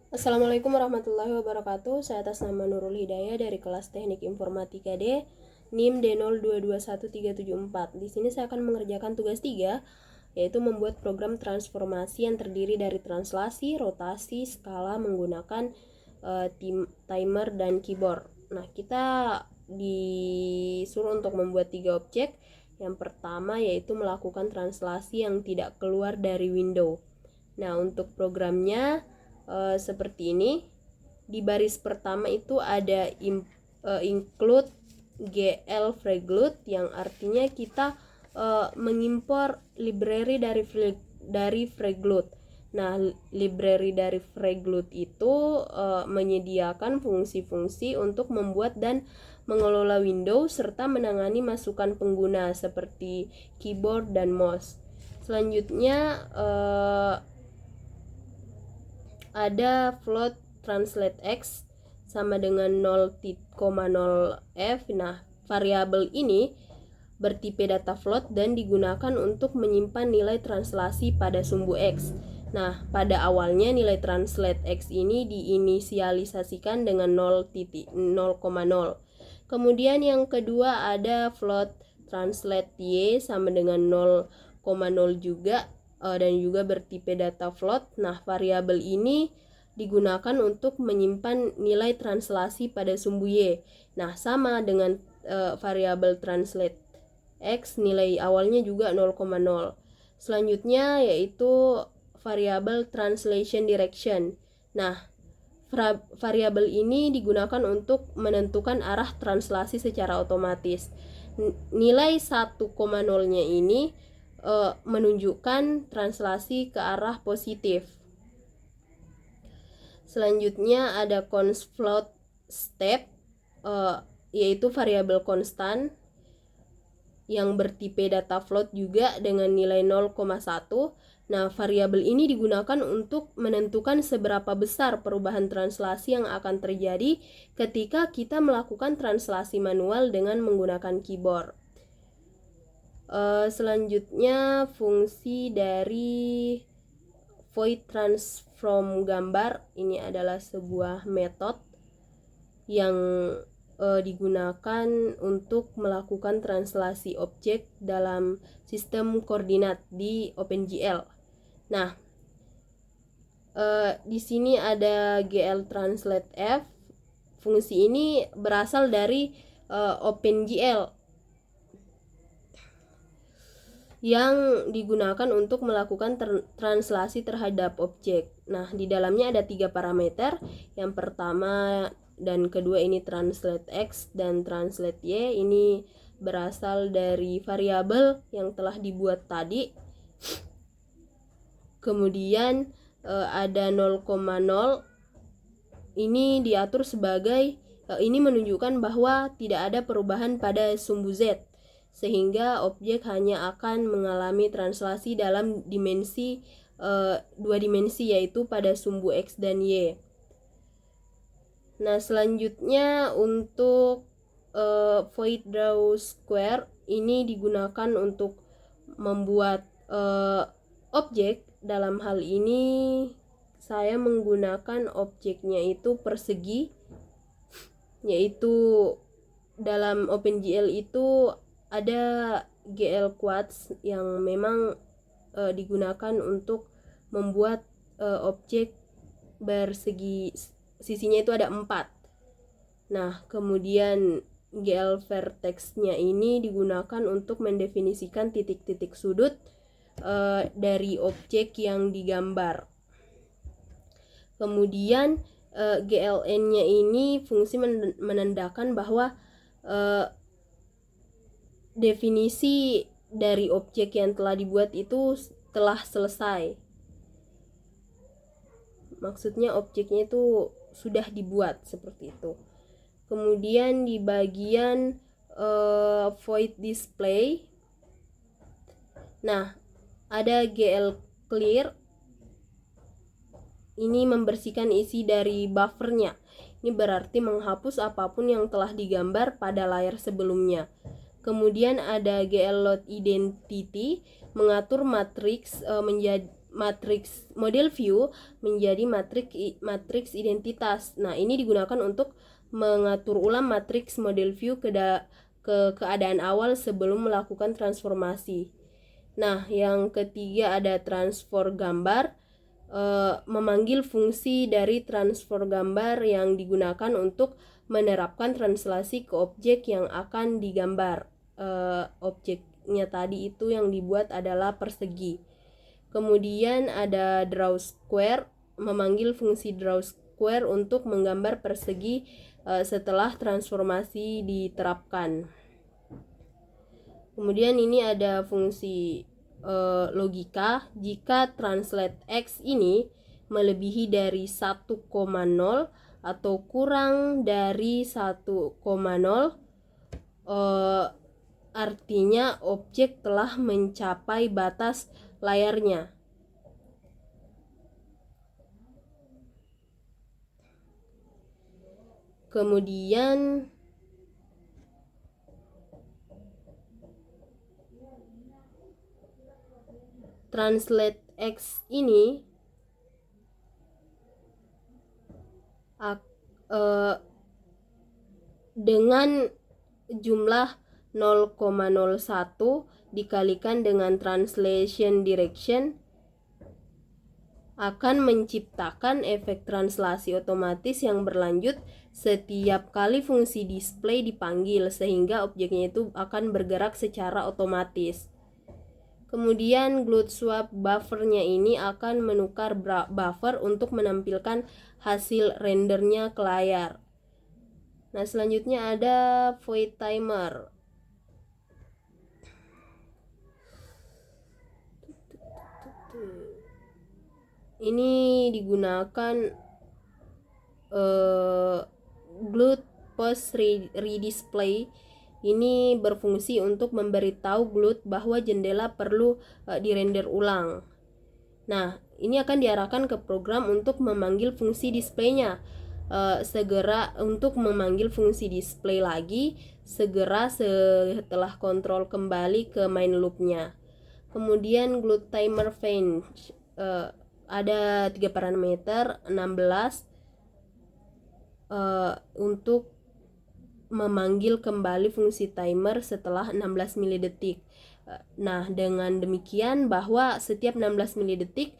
Assalamualaikum warahmatullahi wabarakatuh. Saya atas nama Nurul Hidayah dari kelas Teknik Informatika D, NIM D02213774. Di sini saya akan mengerjakan tugas 3, yaitu membuat program transformasi yang terdiri dari translasi, rotasi, skala menggunakan timer dan keyboard. Nah, kita disuruh untuk membuat 3 objek. Yang pertama yaitu melakukan translasi yang tidak keluar dari window. Nah, untuk programnya seperti ini. Di baris pertama itu ada include GL Freglute, yang artinya kita mengimpor library dari Freglute. Nah, library dari Freglute itu menyediakan fungsi-fungsi untuk membuat dan mengelola Windows serta menangani masukan pengguna seperti keyboard dan mouse. Selanjutnya ada float translate x sama dengan 0,0f. Nah, variabel ini bertipe data float dan digunakan untuk menyimpan nilai translasi pada sumbu x. Nah, pada awalnya nilai translate x ini diinisialisasikan dengan 0,0. Kemudian yang kedua ada float translate y sama dengan 0,0 juga, dan juga bertipe data float. Nah, variabel ini digunakan untuk menyimpan nilai translasi pada sumbu y. Nah, sama dengan variabel translate x, nilai awalnya juga 0,0. Selanjutnya yaitu variabel translation direction. Nah, variabel ini digunakan untuk menentukan arah translasi secara otomatis. Nilai 1,0-nya ini menunjukkan translasi ke arah positif. Selanjutnya ada const float step, yaitu variabel konstan yang bertipe data float juga dengan nilai 0,1. Nah, variabel ini digunakan untuk menentukan seberapa besar perubahan translasi yang akan terjadi ketika kita melakukan translasi manual dengan menggunakan keyboard. Selanjutnya fungsi dari void transform gambar. Ini adalah sebuah metode yang digunakan untuk melakukan translasi objek dalam sistem koordinat di OpenGL. Nah, di sini ada GL Translate F. Fungsi ini berasal dari OpenGL yang digunakan untuk melakukan translasi terhadap objek. Nah, di dalamnya ada 3 parameter. Yang pertama dan kedua ini translate x dan translate y. Ini berasal dari variabel yang telah dibuat tadi. Kemudian ada 0,0. Ini diatur sebagai ini menunjukkan bahwa tidak ada perubahan pada sumbu z, sehingga objek hanya akan mengalami translasi dalam dimensi 2 dimensi, yaitu pada sumbu x dan y. Nah, selanjutnya untuk void draw square ini digunakan untuk membuat objek. Dalam hal ini saya menggunakan objeknya itu persegi, yaitu dalam OpenGL itu ada GL quads yang memang digunakan untuk membuat objek bersegi, sisinya itu ada 4. Nah, kemudian GL vertexnya ini digunakan untuk mendefinisikan titik-titik sudut dari objek yang digambar. Kemudian GLN-nya ini fungsi menandakan bahwa definisi dari objek yang telah dibuat itu telah selesai. Maksudnya objeknya itu sudah dibuat seperti itu. Kemudian di bagian void display, nah, ada GL clear. Ini membersihkan isi dari buffernya. Ini berarti menghapus apapun yang telah digambar pada layar sebelumnya. Kemudian ada GL load identity, mengatur matriks matriks model view menjadi matriks identitas. Nah, ini digunakan untuk mengatur ulang matriks model view ke keadaan awal sebelum melakukan transformasi. Nah, yang ketiga ada transfer gambar. Memanggil fungsi dari transfer gambar yang digunakan untuk menerapkan translasi ke objek yang akan digambar. Objeknya tadi itu yang dibuat adalah persegi. Kemudian ada draw square, memanggil fungsi draw square untuk menggambar persegi setelah transformasi diterapkan. Kemudian ini ada fungsi logika. Jika translate X ini melebihi dari 1,0 atau kurang dari 1,0, artinya objek telah mencapai batas layarnya. Kemudian translate X ini dengan jumlah 0,01 dikalikan dengan translation direction akan menciptakan efek translasi otomatis yang berlanjut setiap kali fungsi display dipanggil, sehingga objeknya itu akan bergerak secara otomatis. Kemudian GLUT swap buffernya ini akan menukar buffer untuk menampilkan hasil rendernya ke layar. Nah, selanjutnya ada void timer. Ini digunakan GLUT post redisplay. Ini berfungsi untuk memberitahu GLUT bahwa jendela perlu dirender ulang. Nah, ini akan diarahkan ke program untuk memanggil fungsi displaynya. Segera untuk memanggil fungsi display lagi segera setelah kontrol kembali ke main loopnya. Kemudian GLUT timer range, ada 3 parameter 16 untuk memanggil kembali fungsi timer setelah 16 milidetik. Nah, dengan demikian bahwa setiap 16 milidetik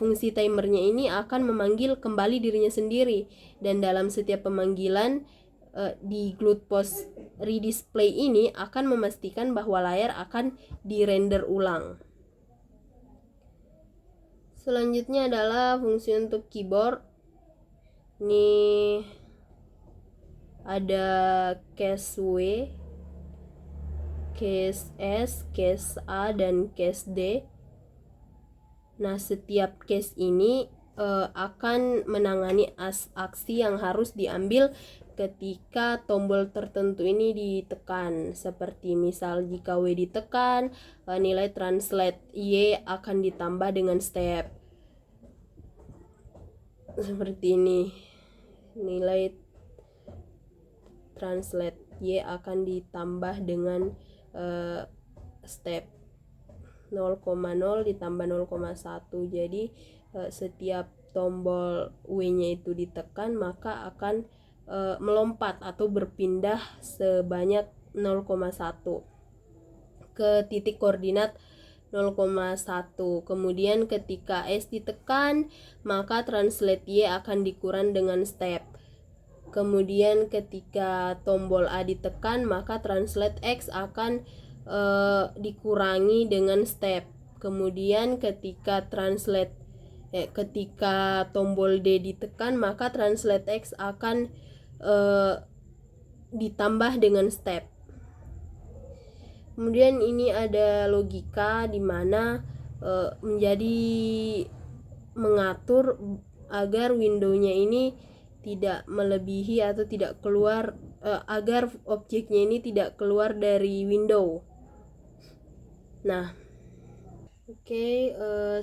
fungsi timernya ini akan memanggil kembali dirinya sendiri, dan dalam setiap pemanggilan di GLUT post redisplay ini akan memastikan bahwa layar akan dirender ulang. Selanjutnya adalah fungsi untuk keyboard. Ini ada case W, case S, case A, dan case D. Nah, setiap case ini akan menangani aksi yang harus diambil ketika tombol tertentu ini ditekan. Seperti misal jika W ditekan, nilai translate Y akan ditambah dengan step. Seperti ini. Nilai translate Y akan ditambah dengan step 0,0 ditambah 0,1. Jadi setiap tombol W-nya itu ditekan, maka akan melompat atau berpindah sebanyak 0,1 ke titik koordinat 0,1. Kemudian ketika S ditekan, maka translate Y akan dikurang dengan step. Kemudian ketika tombol A ditekan, maka translate X akan dikurangi dengan step. Kemudian ketika tombol D ditekan, maka translate X akan ditambah dengan step. Kemudian ini ada logika di mana menjadi mengatur agar windownya ini tidak melebihi atau tidak keluar, agar objeknya ini tidak keluar dari window. Nah,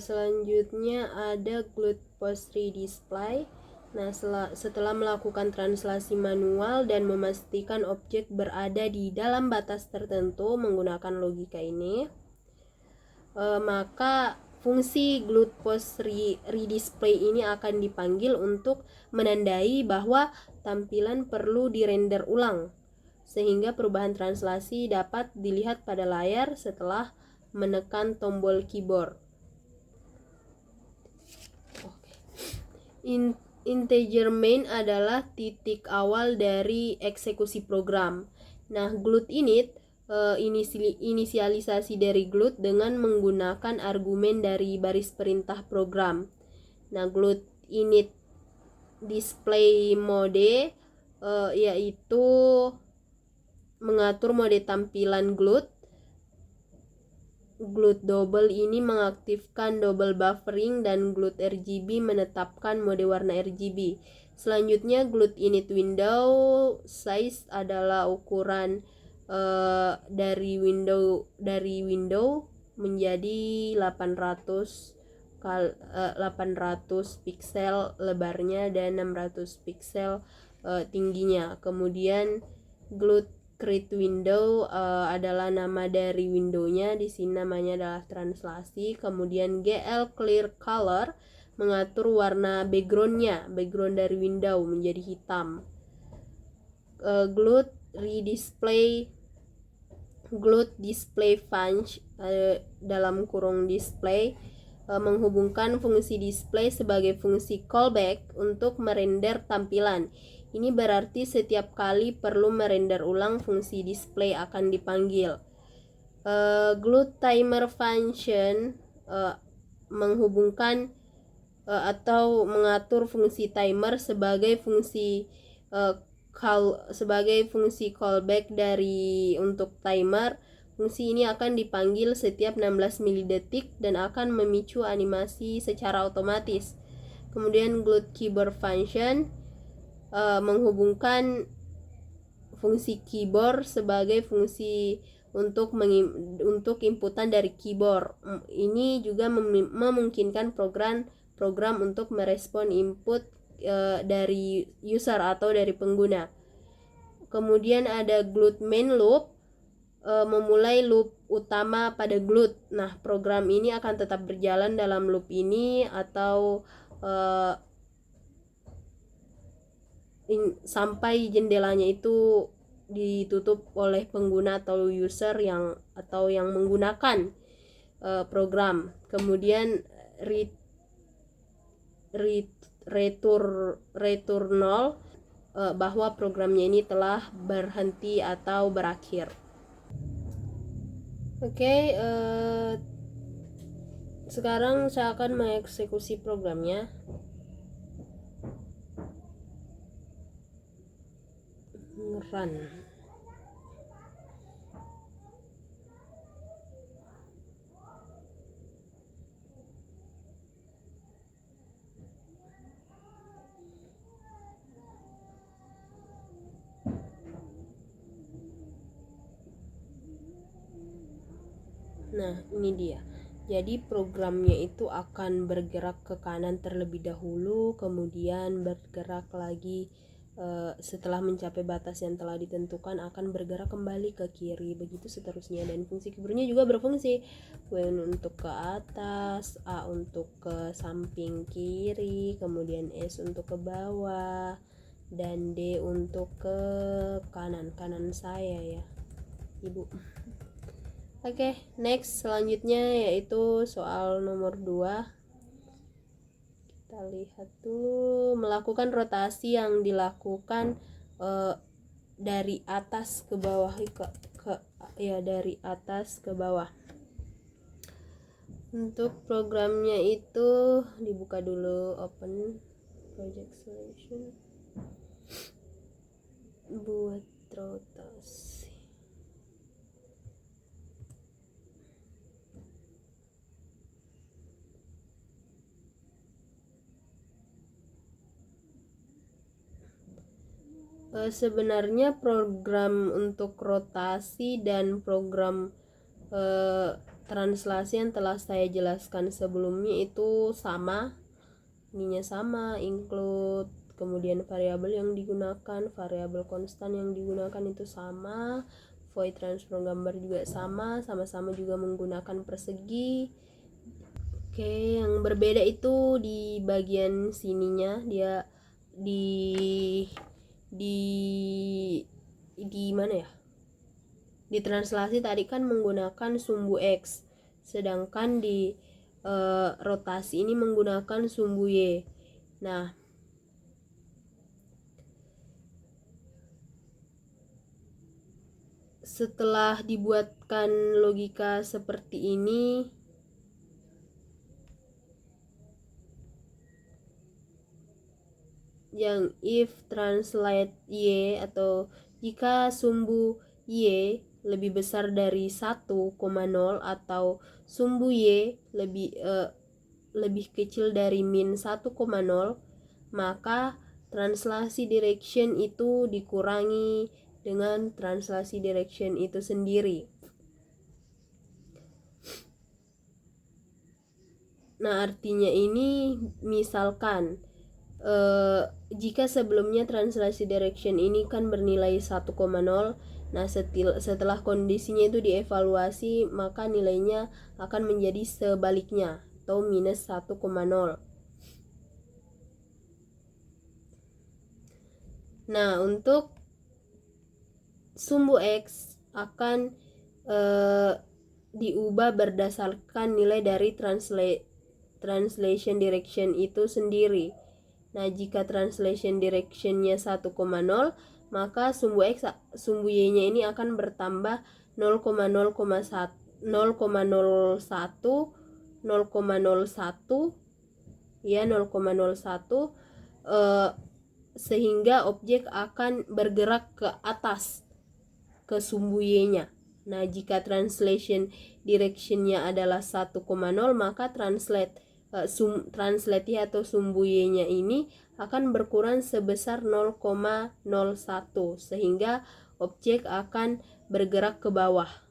selanjutnya ada GLUT post redisplay. Nah, setelah melakukan translasi manual dan memastikan objek berada di dalam batas tertentu menggunakan logika ini, maka Fungsi GLUT post redisplay ini akan dipanggil untuk menandai bahwa tampilan perlu dirender ulang, sehingga perubahan translasi dapat dilihat pada layar setelah menekan tombol keyboard. Integer main adalah titik awal dari eksekusi program. Nah, GLUT init inisialisasi dari GLUT dengan menggunakan argumen dari baris perintah program. Nah, GLUT init display mode yaitu mengatur mode tampilan GLUT. GLUT double ini mengaktifkan double buffering dan GLUT RGB menetapkan mode warna RGB. Selanjutnya, GLUT init window size adalah ukuran dari window menjadi 800 pixel lebarnya dan 600 pixel tingginya. Kemudian GLUT create window adalah nama dari windownya, di sini namanya adalah translasi. Kemudian GL clear color mengatur warna backgroundnya, background dari window menjadi hitam. GLUT display function dalam kurung display menghubungkan fungsi display sebagai fungsi callback untuk merender tampilan. Ini berarti setiap kali perlu merender ulang, fungsi display akan dipanggil. GLUT timer function menghubungkan atau mengatur fungsi timer sebagai fungsi callback dari untuk timer. Fungsi ini akan dipanggil setiap 16 milidetik dan akan memicu animasi secara otomatis. Kemudian GLUT keyboard function menghubungkan fungsi keyboard sebagai fungsi untuk inputan dari keyboard. Ini juga memungkinkan program untuk merespon input dari user atau dari pengguna. Kemudian ada GLUT main loop, memulai loop utama pada GLUT. Nah, program ini akan tetap berjalan dalam loop ini atau sampai jendelanya itu ditutup oleh pengguna atau user yang menggunakan program. Kemudian return null bahwa programnya ini telah berhenti atau berakhir. Oke, sekarang saya akan mengeksekusi programnya. Run. Nah, ini dia. Jadi programnya itu akan bergerak ke kanan terlebih dahulu, kemudian bergerak lagi setelah mencapai batas yang telah ditentukan akan bergerak kembali ke kiri, begitu seterusnya. Dan fungsi keyboardnya juga berfungsi W untuk ke atas, A untuk ke samping kiri, kemudian S untuk ke bawah, dan D untuk ke kanan saya ya ibu. Oke, next selanjutnya yaitu soal nomor 2. Kita lihat dulu, melakukan rotasi yang dilakukan dari atas ke bawah dari atas ke bawah. Untuk programnya itu dibuka dulu, open project selection, buat rotasi. Sebenarnya program untuk rotasi dan program translasi yang telah saya jelaskan sebelumnya itu sama, ininya sama, include, kemudian variabel yang digunakan, variabel konstan yang digunakan itu sama, void transform gambar juga sama juga menggunakan persegi. Oke, yang berbeda itu di bagian sininya, dia di mana ya? Di translasi tadi kan menggunakan sumbu X, sedangkan di rotasi ini menggunakan sumbu Y. Nah, setelah dibuatkan logika seperti ini, yang if translate Y atau jika sumbu Y lebih besar dari 1,0 atau sumbu Y lebih kecil dari min 1,0, maka translasi direction itu dikurangi dengan translasi direction itu sendiri. Nah, artinya ini misalkan jika sebelumnya translasi direction ini kan bernilai 1,0, nah setelah kondisinya itu dievaluasi, maka nilainya akan menjadi sebaliknya atau minus 1,0. Nah, untuk sumbu X akan diubah berdasarkan nilai dari translation direction itu sendiri. Nah, jika translation directionnya 1,0, maka sumbu Y-nya ini akan bertambah 0,01 ya, 0,01 sehingga objek akan bergerak ke atas ke sumbu Y-nya. Nah, jika translation direction-nya adalah 1,0, maka translate atau sumbu Y-nya ini akan berkurang sebesar 0,01 sehingga objek akan bergerak ke bawah.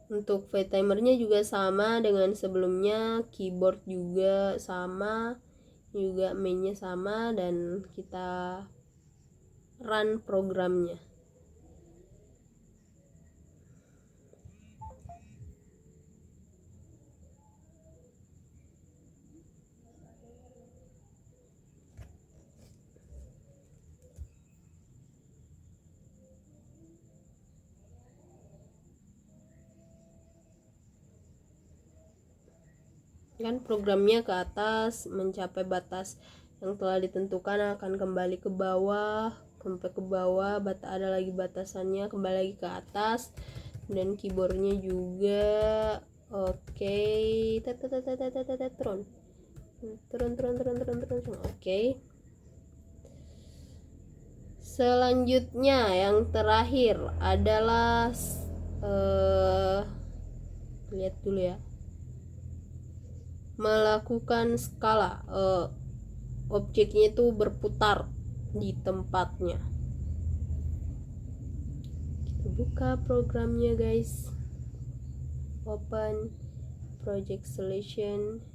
Untuk VTimer-nya juga sama dengan sebelumnya, keyboard juga sama, juga main-nya sama, dan kita run programnya. Kan programnya ke atas, mencapai batas yang telah ditentukan akan kembali ke bawah, sampai ke bawah, ada lagi batasannya, kembali lagi ke atas, dan keyboardnya juga oke. Turun. Oke. Selanjutnya yang terakhir adalah lihat dulu ya, melakukan skala. Objeknya itu berputar di tempatnya. Kita buka programnya, guys. Open project solution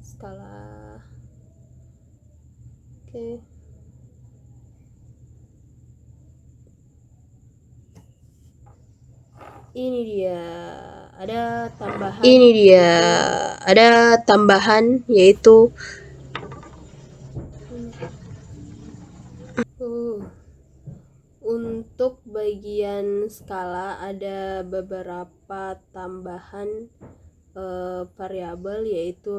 skala. Oke. Ini dia ada tambahan yaitu untuk bagian skala ada beberapa tambahan variabel, yaitu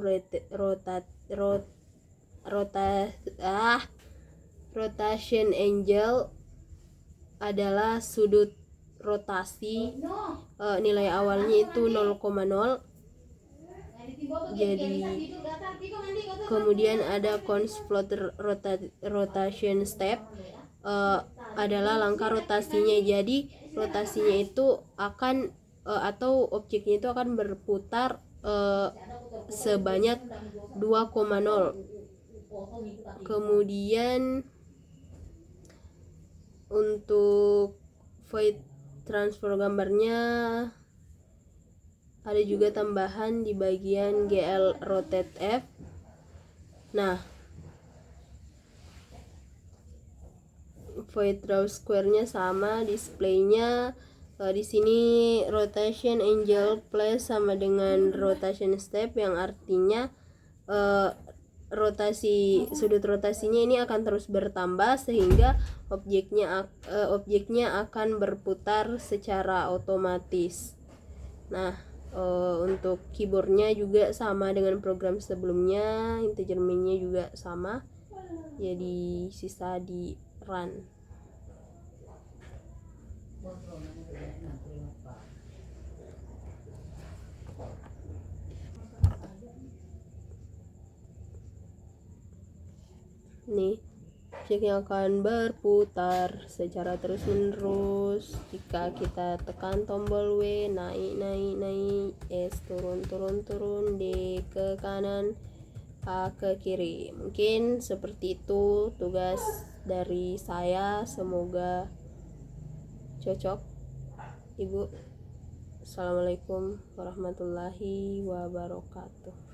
rotation angle adalah sudut rotasi, nilai awalnya itu 0,0. Jadi kemudian ada const float rotation step, adalah langkah rotasinya. Jadi rotasinya itu akan atau objeknya itu akan berputar sebanyak 2,0. Kemudian untuk void transfer gambarnya ada juga tambahan di bagian GL rotate F. Nah, void draw square-nya sama, displaynya Di sini rotation angle plus sama dengan rotation step, yang artinya sudut rotasinya ini akan terus bertambah sehingga objeknya akan berputar secara otomatis. Nah, untuk keyboardnya juga sama dengan program sebelumnya, integer main-nya juga sama, jadi sisa di run. Nih, objeknya akan berputar secara terus menerus. Jika kita tekan tombol W, naik, S turun, D ke kanan, A ke kiri. Mungkin seperti itu tugas dari saya, semoga cocok Ibu. Assalamualaikum warahmatullahi wabarakatuh.